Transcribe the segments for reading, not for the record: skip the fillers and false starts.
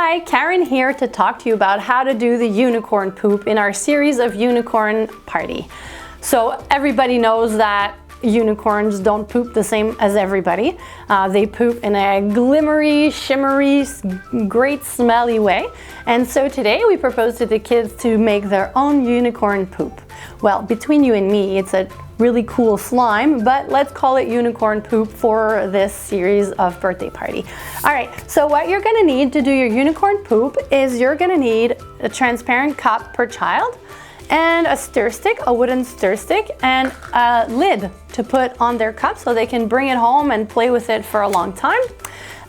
Hi, Karen here to talk to you about how to do the unicorn poop in our series of Unicorn Party. So everybody knows that unicorns don't poop the same as everybody. They poop in a glimmery, shimmery, great smelly way. And so today we propose to the kids to make their own unicorn poop. Well, between you and me, it's a really cool slime, but let's call it unicorn poop for this series of birthday party. All right, so what you're gonna need to do your unicorn poop is you're gonna need a transparent cup per child, and a stir stick, a wooden stir stick, and a lid to put on their cup so they can bring it home and play with it for a long time.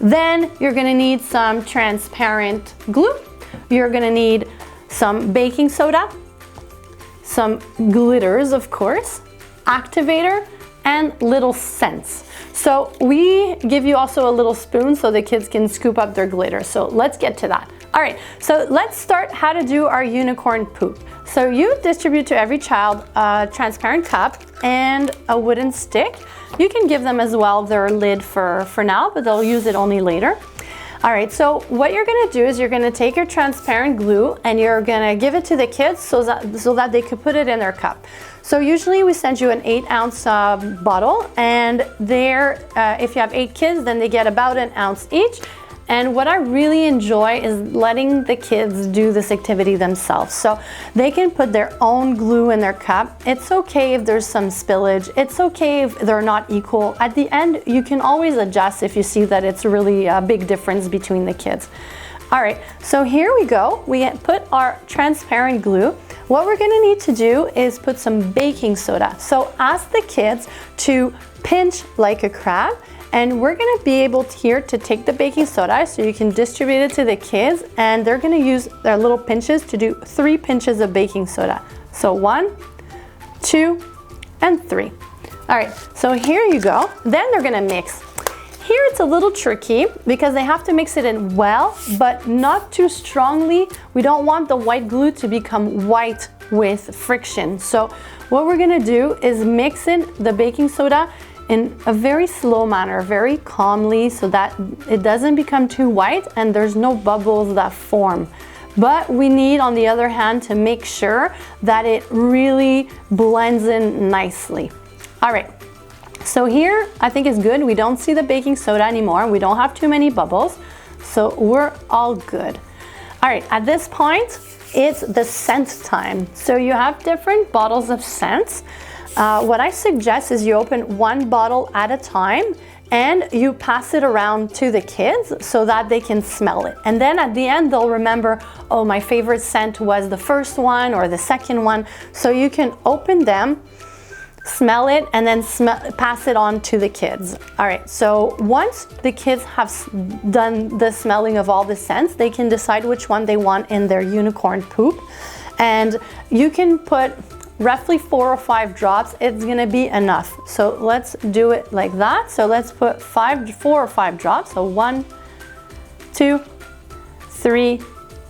Then you're gonna need some transparent glue. You're gonna need some baking soda, some glitters, of course, activator, and little scents. So we give you also a little spoon so the kids can scoop up their glitter. So let's get to that. All right, so let's start how to do our unicorn poop. So you distribute to every child a transparent cup and a wooden stick. You can give them as well their lid for now, but they'll use it only later. All right, so what you're gonna do is you're gonna take your transparent glue and you're gonna give it to the kids so that they could put it in their cup. So usually we send you an 8-ounce bottle, and there, if you have 8 kids, then they get about an ounce each. And what I really enjoy is letting the kids do this activity themselves. So they can put their own glue in their cup. It's okay if there's some spillage. It's okay if they're not equal. At the end, you can always adjust if you see that it's really a big difference between the kids. All right, so here we go. We put our transparent glue. What we're gonna need to do is put some baking soda. So ask the kids to pinch like a crab, and we're gonna be able to take the baking soda so you can distribute it to the kids, and they're gonna use their little pinches to do 3 pinches of baking soda. So 1, 2, and 3. All right, so here you go. Then they're gonna mix. Here it's a little tricky because they have to mix it in well, but not too strongly. We don't want the white glue to become white with friction. So what we're gonna do is mix in the baking soda in a very slow manner, very calmly, so that it doesn't become too white and there's no bubbles that form. But we need, on the other hand, to make sure that it really blends in nicely. All right. So here, I think it's good. We don't see the baking soda anymore. We don't have too many bubbles. So we're all good. All right, at this point, it's the scent time. So you have different bottles of scents. What I suggest is you open 1 bottle at a time and you pass it around to the kids so that they can smell it. And then at the end, they'll remember, oh, my favorite scent was the first one or the second one. So you can open them, smell it, and then pass it on to the kids. All right, so once the kids have done the smelling of all the scents, they can decide which one they want in their unicorn poop. And you can put roughly 4 or 5 drops. It's gonna be enough. So let's do it like that. So let's put 4 or 5 drops. So 1, 2, 3,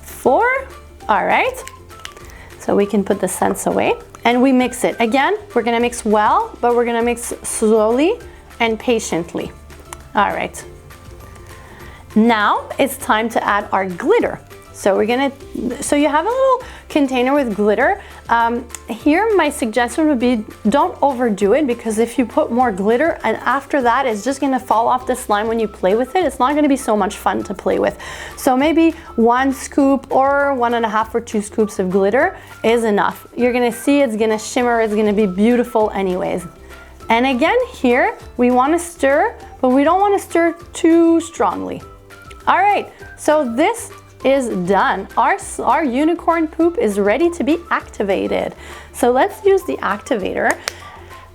4. All right, so we can put the scents away. And we mix it. Again, we're gonna mix well, but we're gonna mix slowly and patiently. All right. Now it's time to add our glitter. So so you have a little container with glitter. Here, my suggestion would be don't overdo it, because if you put more glitter and after that it's just gonna fall off the slime when you play with it, it's not gonna be so much fun to play with. So maybe 1 scoop or 1.5 or 2 scoops of glitter is enough. You're gonna see it's gonna shimmer, it's gonna be beautiful anyways. And again, here we wanna stir, but we don't wanna stir too strongly. All right, so this is done. Our unicorn poop is ready to be activated. So let's use the activator.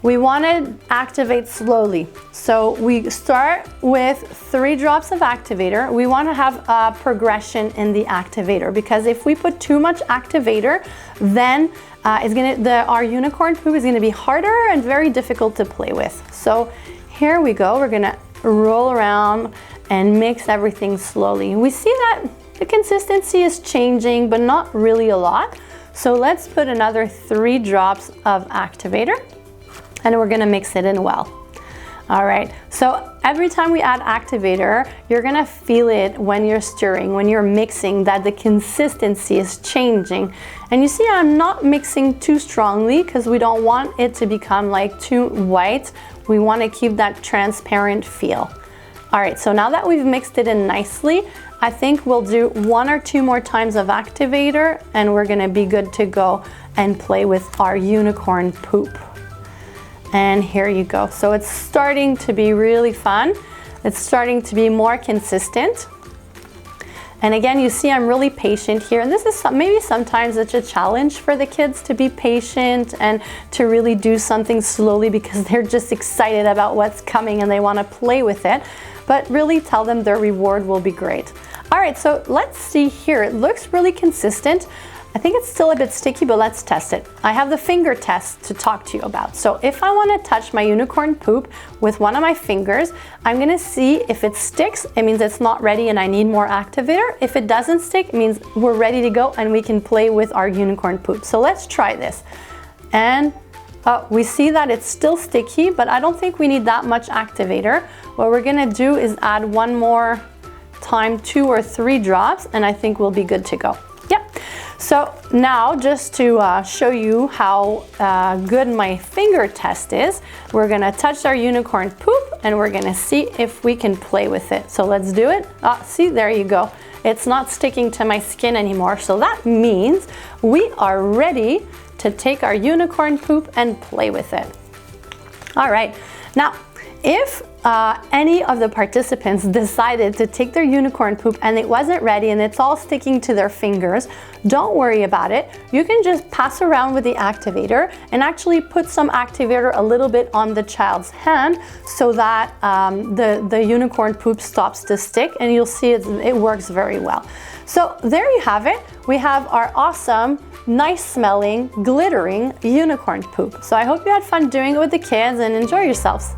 We want to activate slowly. So we start with 3 drops of activator. We want to have a progression in the activator, because if we put too much activator, then our unicorn poop is going to be harder and very difficult to play with. So here we go. We're going to roll around and mix everything slowly. We see that the consistency is changing, but not really a lot. So let's put another 3 drops of activator, and we're gonna mix it in well. All right, so every time we add activator, you're gonna feel it when you're stirring, when you're mixing, that the consistency is changing. And you see I'm not mixing too strongly because we don't want it to become like too white. We wanna keep that transparent feel. All right, so now that we've mixed it in nicely, I think we'll do 1 or 2 more times of activator and we're gonna be good to go and play with our unicorn poop. And here you go. So it's starting to be really fun. It's starting to be more consistent. And again, you see I'm really patient here. And this is maybe sometimes it's a challenge for the kids to be patient and to really do something slowly because they're just excited about what's coming and they want to play with it. But really tell them their reward will be great. All right, so let's see here. It looks really consistent. I think it's still a bit sticky, but let's test it. I have the finger test to talk to you about. So if I want to touch my unicorn poop with one of my fingers, I'm gonna see if it sticks, it means it's not ready and I need more activator. If it doesn't stick, it means we're ready to go and we can play with our unicorn poop. So let's try this. And we see that it's still sticky, but I don't think we need that much activator. What we're gonna do is add 1 more time, 2 or 3 drops, and I think we'll be good to go. Yep. So now just to show you how good my finger test is, we're gonna touch our unicorn poop and we're gonna see if we can play with it. So let's do it. See, there you go. It's not sticking to my skin anymore. So that means we are ready to take our unicorn poop and play with it. All right, now if any of the participants decided to take their unicorn poop and it wasn't ready and it's all sticking to their fingers, don't worry about it. You can just pass around with the activator and actually put some activator a little bit on the child's hand so that the unicorn poop stops to stick, and you'll see it works very well. So there you have it. We have our awesome, nice smelling, glittering unicorn poop. So I hope you had fun doing it with the kids and enjoy yourselves.